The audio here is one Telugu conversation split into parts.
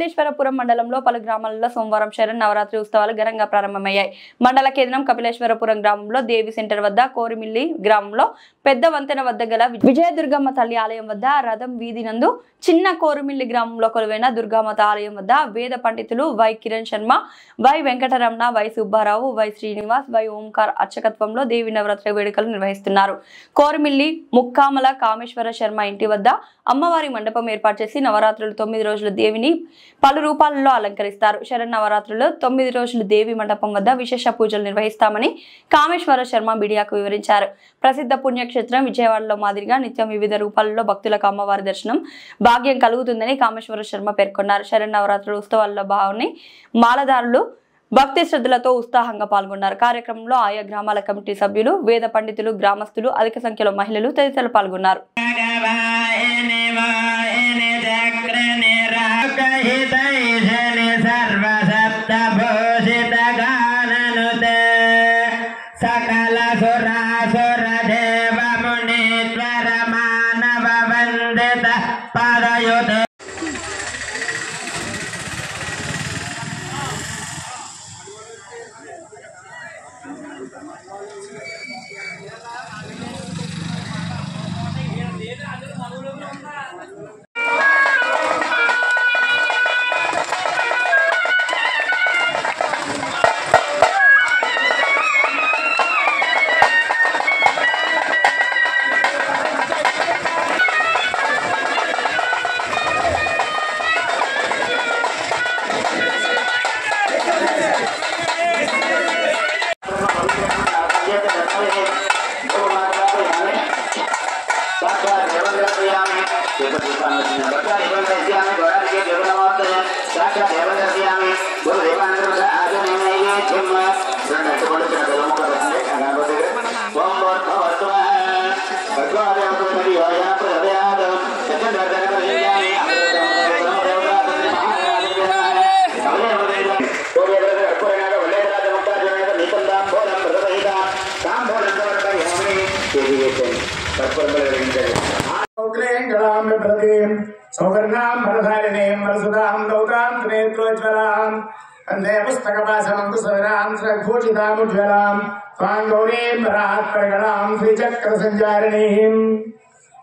కపిలేశ్వరపురం మండలంలో పలు గ్రామాలలో సోమవారం శరన్నవరాత్రి ఉత్సవాలు ఘనంగా ప్రారంభమయ్యాయి. మండల కేంద్రం కపిలేశ్వరపురం గ్రామంలో దేవి సెంటర్ వద్ద, కోరిమిల్లి గ్రామంలో పెద్ద వంతెన వద్ద గల విజయదుర్గమ్మ తల్లి ఆలయం వద్ద, రథం వీధి నందు చిన్న కోరిమిల్లి గ్రామంలో కొలువైన దుర్గామాత ఆలయం వద్ద వేద పండితులు Y Kiran Sharma, Y Venkataramana, Y Subbarao, Y Srinivas, Y Omkar అర్చకత్వంలో దేవి నవరాత్రి వేడుకలు నిర్వహిస్తున్నారు. కోరిమిల్లి ముక్కామల కామేశ్వర శర్మ ఇంటి వద్ద అమ్మవారి మండపం ఏర్పాటు చేసి నవరాత్రులు 9 రోజులు దేవిని పలు రూపాలలో అలంకరిస్తారు. శరన్నవరాత్రులు 9 రోజులు దేవి మండపం వద్ద విశేష పూజలు నిర్వహిస్తామని కామేశ్వర శర్మ మీడియాకు వివరించారు. ప్రసిద్ధ పుణ్యక్షేత్రం విజయవాడలో మాదిరిగా నిత్యం వివిధ రూపాలలో భక్తులకు అమ్మవారి దర్శనం భాగ్యం కలుగుతుందని కామేశ్వర శర్మ పేర్కొన్నారు. శరన్నవరాత్రుల ఉత్సవాల్లో భాగంగా మాలదారులు భక్తి శ్రద్ధలతో ఉత్సాహంగా పాల్గొన్నారు. కార్యక్రమంలో ఆయా గ్రామాల కమిటీ సభ్యులు, వేద పండితులు, గ్రామస్తులు, అధిక సంఖ్యలో మహిళలు తదితరులు పాల్గొన్నారు. सौवर्णां वरधारिणीं वरसुधां गौतां त्रिनेत्रोज्ज्वलां वन्दे पुस्तकपाशमङ्कुशधरां श्रीघोषितामुज्ज्वलां त्वां गौरीं वरात्परगणां श्रीचक्रसञ्चारिणीं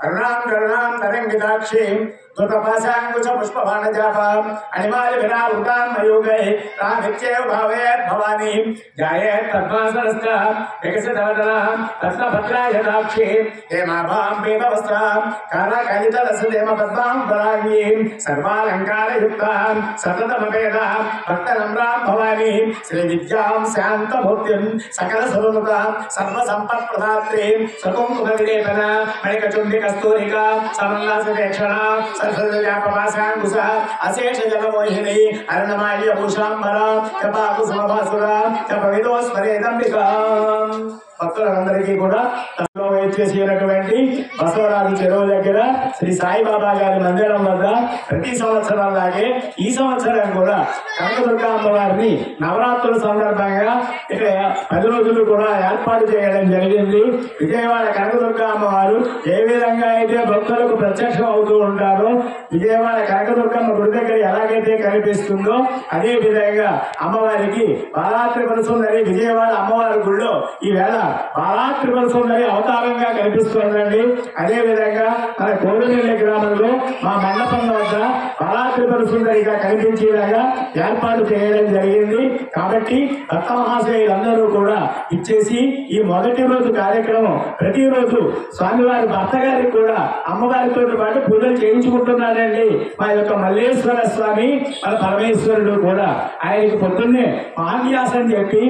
अरुणां करुणां तरङ्गिताक्षीं पुष्पबाणजापां अनिमालिभिरावृतां मयूगैः रामित्येव भावयेत् भवानीं जायेत् पद्मासनस्थां विकसितवदनां रत्नभद्रायताक्षीं हेमाभां पीतवस्त्रां कालाकलितरसदेमपद्मां पराङ्गीं सर्वालङ्कारयुक्तां सततमवेदां भक्तनम्रां भवानीं श्रीविद्यां शान्तमूर्तिं सकलसुरनुतां सर्वसम्पत्प्रदात्रीं सकुङ्कुमविलेपनां मणिकचुण्डिकस्तूरिकां समन्लासवेक्षणां सरस्वतीजापवासाङ्कुशा अशेष जलमोहिनी अरुणमाल्य भूषाम्बरा जपाकुसुमभासुरा जपविदोस्मरेदम्बिकाम् భక్తులందరికీ కూడా తనలో వేచేసినటువంటి బసవరాజు చెరువు దగ్గర శ్రీ సాయిబాబా గారి మందిరం వద్ద ప్రతి సంవత్సరం లాగే ఈ సంవత్సరం కూడా కనకదుర్గ అమ్మవారిని నవరాత్రుల సందర్భంగా ఇక్కడ 10 రోజులు కూడా ఏర్పాటు చేయడం జరిగింది. విజయవాడ కనకదుర్గ అమ్మవారు ఏ విధంగా అయితే భక్తులకు ప్రత్యక్షం అవుతూ ఉంటారో, విజయవాడ కనకదుర్గమ్మ గుడి దగ్గర ఎలాగైతే కనిపిస్తుందో అదే విధంగా అమ్మవారికి బాలాత్రిపుర సుందరి విజయవాడ అమ్మవారి గుడిలో ఈ వేళ బాలాత్రిపుర సుందరి అవతారంగా కనిపిస్తుందండి. అదే విధంగా మన కోరిమిల్లి గ్రామంలో మా మండపం వద్ద బాలాత్రిపుర సుందరిగా కనిపించేలాగా ఏర్పాటు చేయడం జరిగింది. కాబట్టి భక్త మహాశయులందరూ కూడా ఇచ్చేసి ఈ మొదటి రోజు కార్యక్రమం ప్రతిరోజు స్వామివారి భర్త గారికి కూడా అమ్మవారితో పాటు పూజలు చేయించుకుంటున్నారండి. మా యొక్క మల్లేశ్వర స్వామి మన పరమేశ్వరుడు కూడా ఆయనకి పొద్దున్నే మహాన్యాసం చెప్పి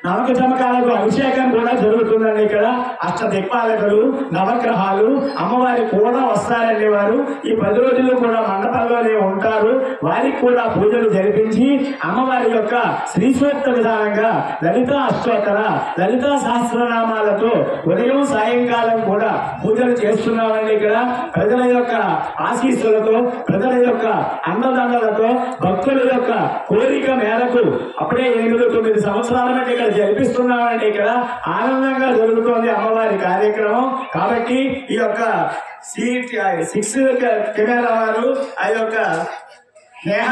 నవక చమకాలకు అభిషేకం కూడా జరుగుతుందండి. ఇక్కడ అష్టదిక్పాలకులు, నవగ్రహాలు అమ్మవారి కూడా వస్తారండి. వారు ఈ 10 రోజులు కూడా మండపంలోనే ఉంటారు. వారికి కూడా పూజలు జరిపించి అమ్మవారి యొక్క శ్రీ సూక్త విధానంగా లలితా అష్టోత్తర, లలితా సహస్రనామాలతో ఉదయం సాయంకాలం కూడా పూజలు చేస్తున్నామండి. ఇక్కడ ప్రజల యొక్క ఆశీస్సులతో, ప్రజల యొక్క అండదండలతో, భక్తుల యొక్క కోరిక మేరకు అప్పుడే 8-9 సంవత్సరాల మధ్య ఇక్కడ జరిపిస్తున్నామండి. ఇక్కడ ఆనందంగా జరుగుతోంది అమ్మవారి కార్యక్రమం. కాబట్టి ఈ యొక్క 6 కెమెరా వారు ఆ యొక్క నేహ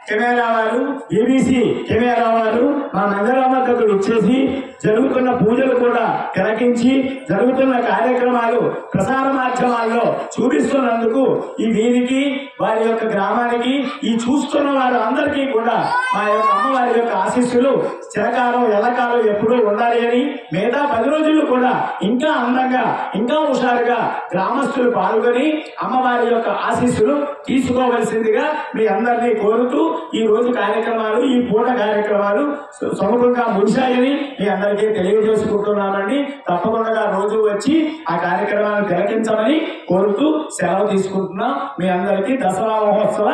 కెమెరా వారు, ఏబీసీ కెమెరా వారు మా మందిరం వద్దకు ఇచ్చేసి జరుగుతున్న పూజలు కూడా తిలకించి జరుగుతున్న కార్యక్రమాలు ప్రసార మాధ్యమాల్లో చూపిస్తున్నందుకు ఈ వీరికి వారి యొక్క గ్రామానికి ఈ చూస్తున్న వారు అందరికీ కూడా మా యొక్క అమ్మవారి యొక్క ఆశీస్సులు చిరకాలం ఎల్లకాలం ఎప్పుడూ ఉండాలి అని మిగతా 10 రోజులు కూడా ఇంకా అందంగా ఇంకా హుషారుగా గ్రామస్తులు పాల్గొని అమ్మవారి యొక్క ఆశీస్సులు తీసుకోవలసిందిగా మీ అందరినీ కోరుతూ ఈ రోజు కార్యక్రమాలు ఈ పూట కార్యక్రమాలు సమూలంగా ముగిశాయని మీ అందరికీ తెలియజేసుకుంటున్నామండి. తప్పకుండా రోజు వచ్చి ఆ కార్యక్రమాన్ని తిలకించమని కోరుతూ సెలవు తీసుకుంటున్నాం. మీ అందరికీ దసరా మహోత్సవ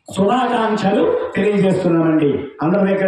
శుభాకాంక్షలు తెలియజేస్తున్నామండి. అందరి దగ్గర